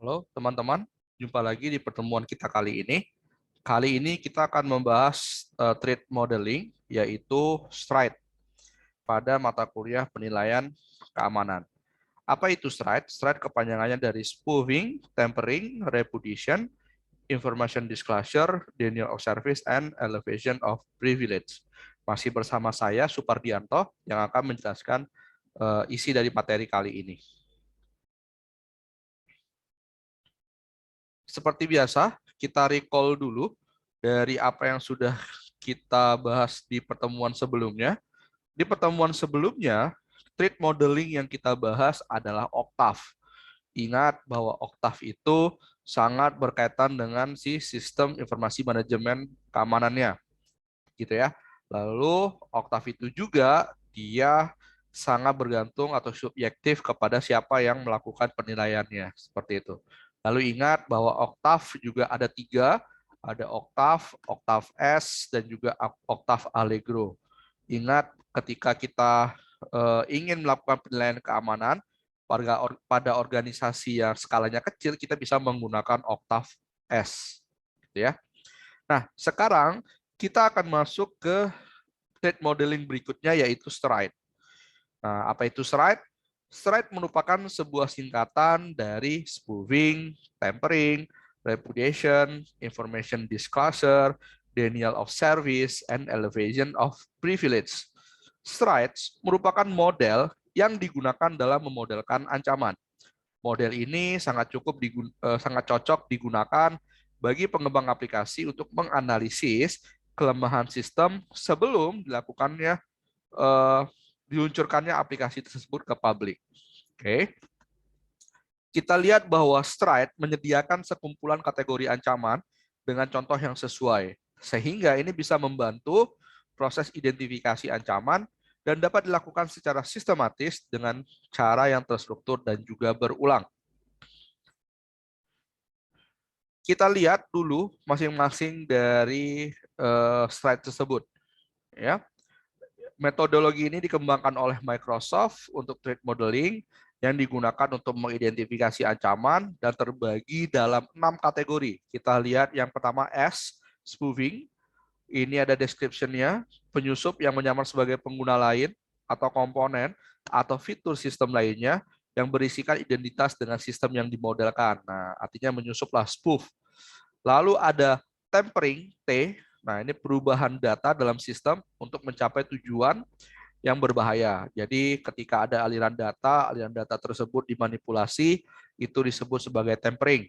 Halo teman-teman, jumpa lagi di pertemuan kita kali ini. Kali ini kita akan membahas threat modeling, yaitu STRIDE, pada mata kuliah penilaian keamanan. Apa itu STRIDE? STRIDE kepanjangannya dari spoofing, tampering, repudiation, information disclosure, denial of service, and elevation of privilege. Masih bersama saya, Supardianto, yang akan menjelaskan isi dari materi kali ini. Seperti biasa, kita recall dulu dari apa yang sudah kita bahas di pertemuan sebelumnya. Di pertemuan sebelumnya, threat modeling yang kita bahas adalah Octave. Ingat bahwa Octave itu sangat berkaitan dengan si sistem informasi manajemen keamanannya, gitu ya. Lalu Octave itu juga dia sangat bergantung atau subjektif kepada siapa yang melakukan penilaiannya, seperti itu. Lalu ingat bahwa Octave juga ada tiga, ada Octave, Octave S, dan juga Octave Allegro. Ingat ketika kita ingin melakukan penilaian keamanan pada organisasi yang skalanya kecil, kita bisa menggunakan Octave S, gitu ya. Nah, sekarang kita akan masuk ke threat modeling berikutnya, yaitu STRIDE. Nah, apa itu STRIDE? STRIDE merupakan sebuah singkatan dari spoofing, tampering, repudiation, information disclosure, denial of service, and elevation of privilege. STRIDE merupakan model yang digunakan dalam memodelkan ancaman. Model ini sangat cocok digunakan bagi pengembang aplikasi untuk menganalisis kelemahan sistem sebelum diluncurkannya aplikasi tersebut ke publik. Oke. Kita lihat bahwa STRIDE menyediakan sekumpulan kategori ancaman dengan contoh yang sesuai, sehingga ini bisa membantu proses identifikasi ancaman dan dapat dilakukan secara sistematis dengan cara yang terstruktur dan juga berulang. Kita lihat dulu masing-masing dari slide tersebut. Ya, metodologi ini dikembangkan oleh Microsoft untuk threat modeling yang digunakan untuk mengidentifikasi ancaman dan terbagi dalam 6 kategori. Kita lihat yang pertama S, spoofing. Ini ada description-nya, penyusup yang menyamar sebagai pengguna lain atau komponen atau fitur sistem lainnya yang berisikan identitas dengan sistem yang dimodelkan. Nah, artinya menyusuplah spoof. Lalu ada tampering, T. Nah, ini perubahan data dalam sistem untuk mencapai tujuan yang berbahaya. Jadi ketika ada aliran data tersebut dimanipulasi, itu disebut sebagai tampering.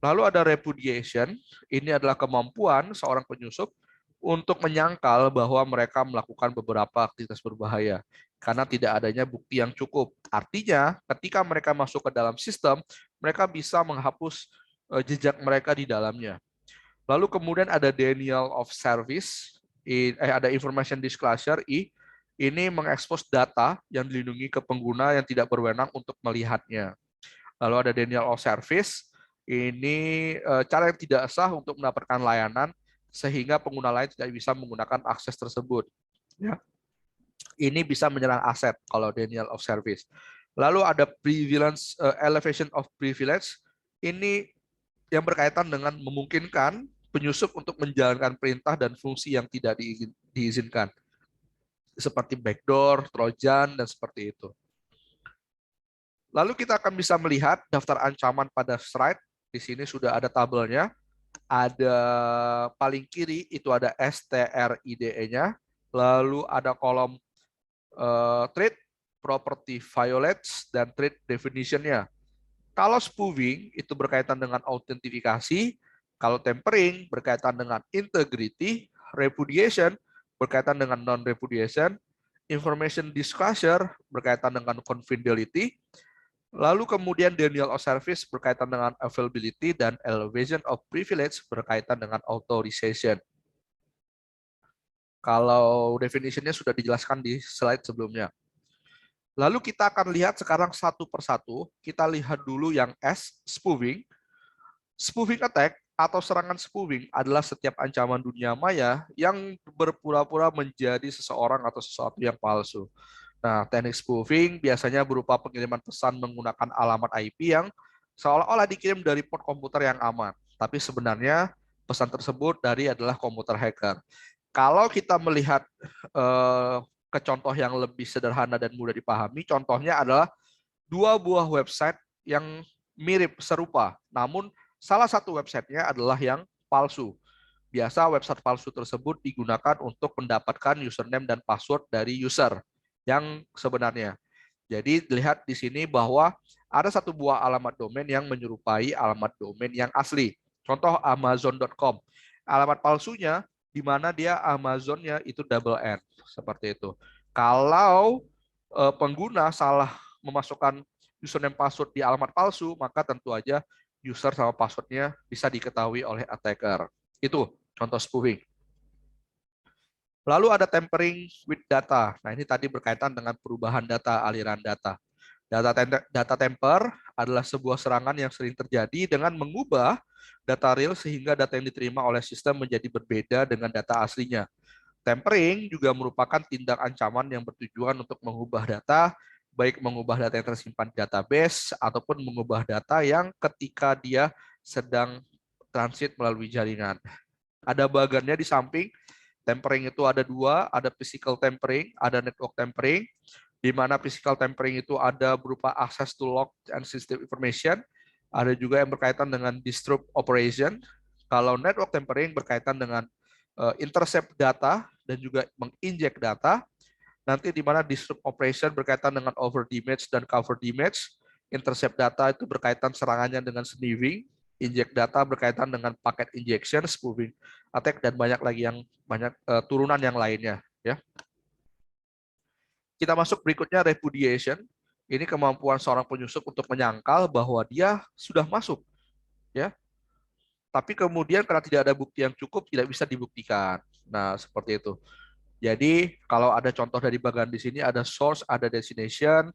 Lalu ada repudiation, ini adalah kemampuan seorang penyusup untuk menyangkal bahwa mereka melakukan beberapa aktivitas berbahaya karena tidak adanya bukti yang cukup. Artinya, ketika mereka masuk ke dalam sistem, mereka bisa menghapus jejak mereka di dalamnya. Lalu kemudian ada denial of service, ada information disclosure, I. Ini mengekspos data yang dilindungi ke pengguna yang tidak berwenang untuk melihatnya. Lalu ada denial of service, ini cara yang tidak sah untuk mendapatkan layanan sehingga pengguna lain tidak bisa menggunakan akses tersebut. Ya. Ini bisa menyerang aset kalau denial of service. Lalu ada prevalence elevation of privilege, ini yang berkaitan dengan memungkinkan penyusup untuk menjalankan perintah dan fungsi yang tidak diizinkan, seperti backdoor, trojan, dan seperti itu. Lalu kita akan bisa melihat daftar ancaman pada STRIDE. Di sini sudah ada tabelnya. Ada paling kiri itu ada STRIDE-nya. Lalu ada kolom threat, property violates, dan threat definition-nya. Kalau spoofing itu berkaitan dengan autentifikasi, kalau tampering berkaitan dengan integrity, repudiation berkaitan dengan non-repudiation, information disclosure berkaitan dengan confidentiality, lalu kemudian denial of service berkaitan dengan availability, dan elevation of privilege berkaitan dengan authorization. Kalau definition-nya sudah dijelaskan di slide sebelumnya. Lalu kita akan lihat sekarang satu persatu. Kita lihat dulu yang S, spoofing. Spoofing attack atau serangan spoofing adalah setiap ancaman dunia maya yang berpura-pura menjadi seseorang atau sesuatu yang palsu. Nah, teknik spoofing biasanya berupa pengiriman pesan menggunakan alamat IP yang seolah-olah dikirim dari port komputer yang aman, tapi sebenarnya pesan tersebut adalah komputer hacker. Kalau kita melihat ke contoh yang lebih sederhana dan mudah dipahami, contohnya adalah dua buah website yang mirip serupa, namun salah satu websitenya adalah yang palsu. Biasa website palsu tersebut digunakan untuk mendapatkan username dan password dari user yang sebenarnya. Jadi lihat di sini bahwa ada satu buah alamat domain yang menyerupai alamat domain yang asli. Contoh amazon.com. Alamat palsunya di mana dia Amazonnya itu double N seperti itu. Kalau pengguna salah memasukkan username password di alamat palsu, maka tentu aja user sama passwordnya bisa diketahui oleh attacker. Itu contoh spoofing. Lalu ada tampering with data. Nah, ini tadi berkaitan dengan perubahan data, aliran data. Data tamper adalah sebuah serangan yang sering terjadi dengan mengubah data real sehingga data yang diterima oleh sistem menjadi berbeda dengan data aslinya. Tampering juga merupakan tindak ancaman yang bertujuan untuk mengubah data, baik mengubah data yang tersimpan di database ataupun mengubah data yang ketika dia sedang transit melalui jaringan. Ada bagannya di samping. Tampering itu ada dua, ada physical tampering, ada network tampering, di mana physical tampering itu ada berupa access to log and sensitive information, ada juga yang berkaitan dengan disrupt operation. Kalau network tampering berkaitan dengan intercept data dan juga menginjek data, nanti di mana disrupt operation berkaitan dengan over damage dan cover damage, intercept data itu berkaitan serangannya dengan sniffing, inject data berkaitan dengan packet injection, spoofing attack, dan banyak lagi yang turunan yang lainnya. Ya. Kita masuk berikutnya repudiation. Ini kemampuan seorang penyusup untuk menyangkal bahwa dia sudah masuk, ya. Tapi kemudian karena tidak ada bukti yang cukup, tidak bisa dibuktikan. Nah, seperti itu. Jadi kalau ada contoh dari bagian di sini, ada source, ada destination.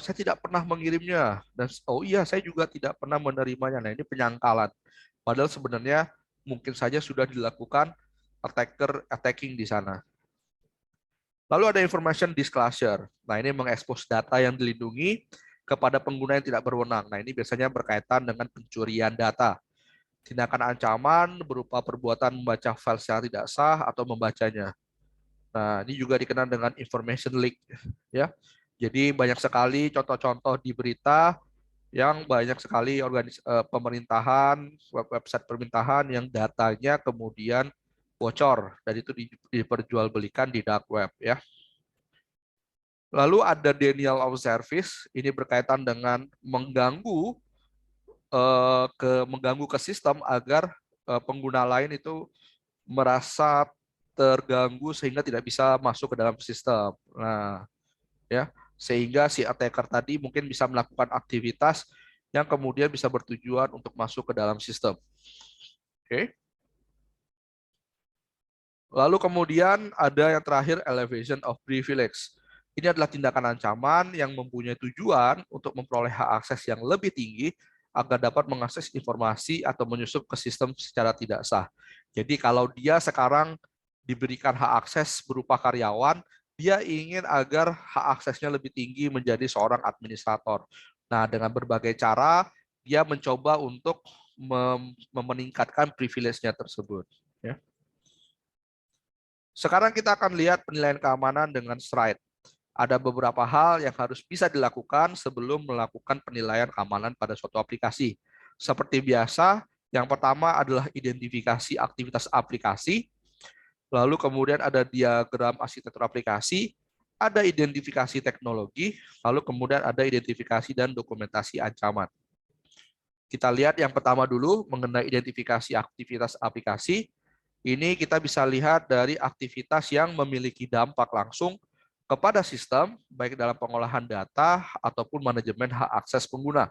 Saya tidak pernah mengirimnya, dan oh iya saya juga tidak pernah menerimanya. Nah, ini penyangkalan. Padahal sebenarnya mungkin saja sudah dilakukan attacking di sana. Lalu ada information disclosure. Nah, ini mengekspos data yang dilindungi kepada pengguna yang tidak berwenang. Nah, ini biasanya berkaitan dengan pencurian data. Tindakan ancaman berupa perbuatan membaca file secara tidak sah atau membacanya. Nah, ini juga dikenal dengan information leak, ya. Jadi banyak sekali contoh-contoh di berita yang banyak sekali pemerintahan, website pemerintahan yang datanya kemudian bocor dan itu diperjualbelikan di dark web, ya. Lalu ada denial of service, ini berkaitan dengan mengganggu ke sistem agar pengguna lain itu merasa terganggu sehingga tidak bisa masuk ke dalam sistem. Nah, ya, sehingga si attacker tadi mungkin bisa melakukan aktivitas yang kemudian bisa bertujuan untuk masuk ke dalam sistem. Oke. Lalu kemudian ada yang terakhir, elevation of privilege. Ini adalah tindakan ancaman yang mempunyai tujuan untuk memperoleh hak akses yang lebih tinggi agar dapat mengakses informasi atau menyusup ke sistem secara tidak sah. Jadi kalau dia sekarang diberikan hak akses berupa karyawan, dia ingin agar hak aksesnya lebih tinggi menjadi seorang administrator. Nah, dengan berbagai cara, dia mencoba untuk meningkatkan privilege-nya tersebut. Ya. Sekarang kita akan lihat penilaian keamanan dengan STRIDE. Ada beberapa hal yang harus bisa dilakukan sebelum melakukan penilaian keamanan pada suatu aplikasi. Seperti biasa, yang pertama adalah identifikasi aktivitas aplikasi, lalu kemudian ada diagram arsitektur aplikasi, ada identifikasi teknologi, lalu kemudian ada identifikasi dan dokumentasi ancaman. Kita lihat yang pertama dulu mengenai identifikasi aktivitas aplikasi. Ini kita bisa lihat dari aktivitas yang memiliki dampak langsung kepada sistem, baik dalam pengolahan data ataupun manajemen hak akses pengguna.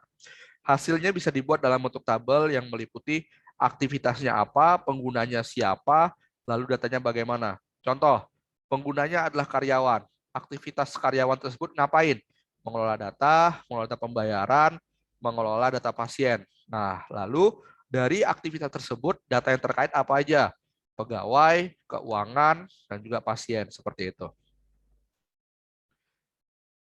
Hasilnya bisa dibuat dalam bentuk tabel yang meliputi aktivitasnya apa, penggunanya siapa, lalu datanya bagaimana. Contoh, penggunanya adalah karyawan. Aktivitas karyawan tersebut ngapain? Mengelola data pembayaran, mengelola data pasien. Nah, lalu dari aktivitas tersebut, data yang terkait apa aja? Pegawai, keuangan, dan juga pasien, seperti itu.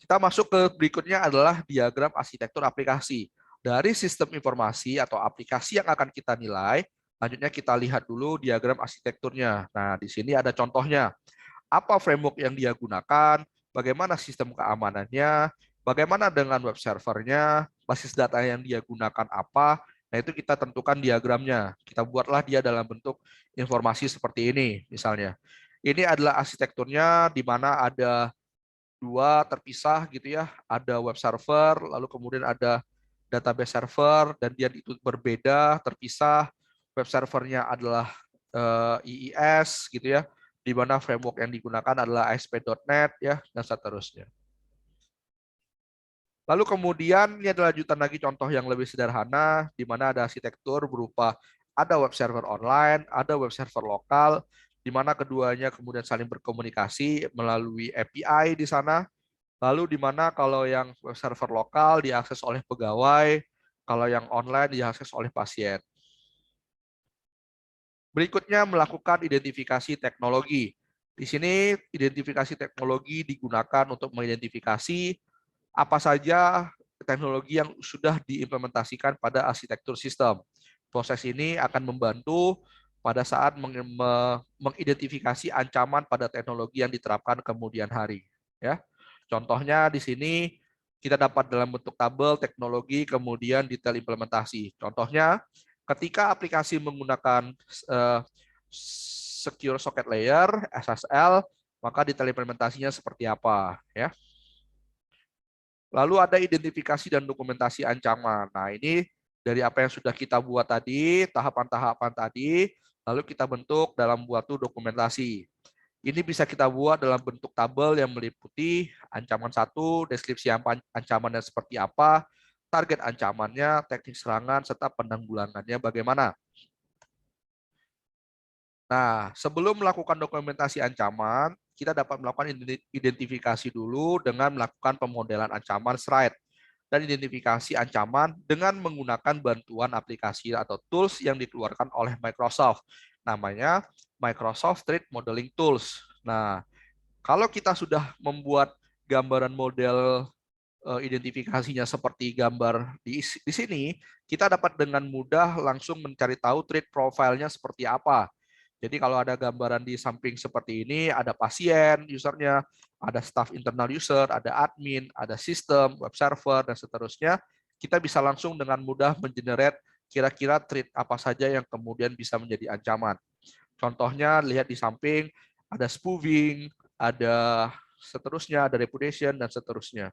Kita masuk ke berikutnya adalah diagram arsitektur aplikasi. dari sistem informasi atau aplikasi yang akan kita nilai, selanjutnya kita lihat dulu diagram arsitekturnya. Nah, di sini ada contohnya. Apa framework yang dia gunakan, bagaimana sistem keamanannya, bagaimana dengan web servernya, basis data yang dia gunakan apa. Nah, itu kita tentukan diagramnya. Kita buatlah dia dalam bentuk informasi seperti ini, misalnya. Ini adalah arsitekturnya di mana ada dua terpisah gitu ya. Ada web server, lalu kemudian ada database server, dan dia itu berbeda, terpisah. Web servernya adalah IIS gitu ya, di mana framework yang digunakan adalah ASP.NET ya, dan seterusnya. Lalu kemudian ini adalah lanjutan lagi contoh yang lebih sederhana, di mana ada arsitektur berupa ada web server online, ada web server lokal, di mana keduanya kemudian saling berkomunikasi melalui API di sana. Lalu di mana kalau yang web server lokal diakses oleh pegawai, kalau yang online diakses oleh pasien. Berikutnya melakukan identifikasi teknologi. Di sini identifikasi teknologi digunakan untuk mengidentifikasi apa saja teknologi yang sudah diimplementasikan pada arsitektur sistem. Proses ini akan membantu pada saat mengidentifikasi ancaman pada teknologi yang diterapkan kemudian hari. Ya, contohnya di sini kita dapat dalam bentuk tabel teknologi kemudian detail implementasi. Contohnya, ketika aplikasi menggunakan Secure Socket Layer (SSL), maka detail implementasinya seperti apa, ya. Lalu ada identifikasi dan dokumentasi ancaman. Nah, ini dari apa yang sudah kita buat tadi, tahapan-tahapan tadi, lalu kita bentuk dalam suatu dokumentasi. Ini bisa kita buat dalam bentuk tabel yang meliputi ancaman 1, deskripsi ancamannya seperti apa, target ancamannya, teknik serangan, serta penanggulangannya bagaimana. Nah, sebelum melakukan dokumentasi ancaman, kita dapat melakukan identifikasi dulu dengan melakukan pemodelan ancaman SRIDE dan identifikasi ancaman dengan menggunakan bantuan aplikasi atau tools yang dikeluarkan oleh Microsoft. Namanya Microsoft Threat Modeling Tools. Nah, kalau kita sudah membuat gambaran model identifikasinya seperti gambar di sini, kita dapat dengan mudah langsung mencari tahu threat profile-nya seperti apa. Jadi kalau ada gambaran di samping seperti ini, ada pasien, usernya, ada staff internal user, ada admin, ada sistem, web server, dan seterusnya, kita bisa langsung dengan mudah mengenerate kira-kira threat apa saja yang kemudian bisa menjadi ancaman. Contohnya, lihat di samping, ada spoofing, ada seterusnya, ada reputation, dan seterusnya.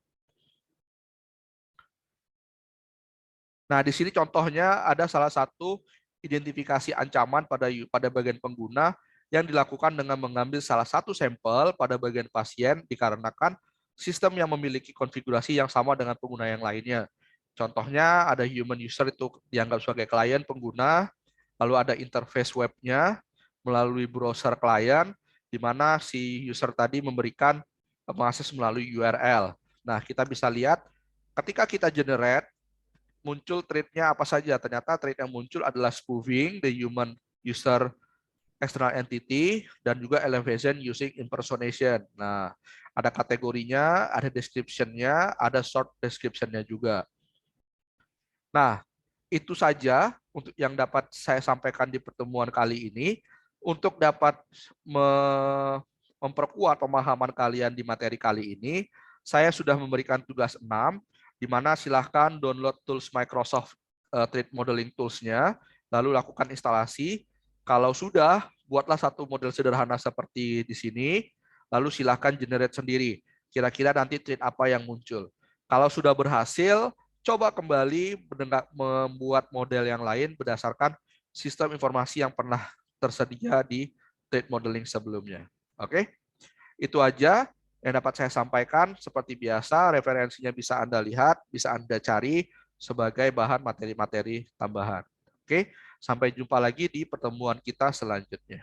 Nah, di sini contohnya ada salah satu identifikasi ancaman pada bagian pengguna yang dilakukan dengan mengambil salah satu sampel pada bagian pasien dikarenakan sistem yang memiliki konfigurasi yang sama dengan pengguna yang lainnya. Contohnya ada human user itu dianggap sebagai klien pengguna, lalu ada interface webnya melalui browser klien, di mana si user tadi memberikan mengakses melalui URL. Nah, kita bisa lihat ketika kita generate muncul trait-nya apa saja. Ternyata trait yang muncul adalah spoofing, the human user external entity, dan juga elevation using impersonation. Nah, ada kategorinya, ada description-nya, ada short description-nya juga. Nah, itu saja untuk yang dapat saya sampaikan di pertemuan kali ini. Untuk dapat memperkuat pemahaman kalian di materi kali ini, saya sudah memberikan tugas 6, di mana silahkan download tools Microsoft Threat Modeling Tools-nya, lalu lakukan instalasi. Kalau sudah, buatlah satu model sederhana seperti di sini, lalu silahkan generate sendiri. Kira-kira nanti threat apa yang muncul. Kalau sudah berhasil, coba kembali membuat model yang lain berdasarkan sistem informasi yang pernah tersedia di threat modeling sebelumnya. Oke, itu aja yang dapat saya sampaikan. Seperti biasa, referensinya bisa Anda lihat, bisa Anda cari sebagai bahan materi-materi tambahan. Oke, sampai jumpa lagi di pertemuan kita selanjutnya.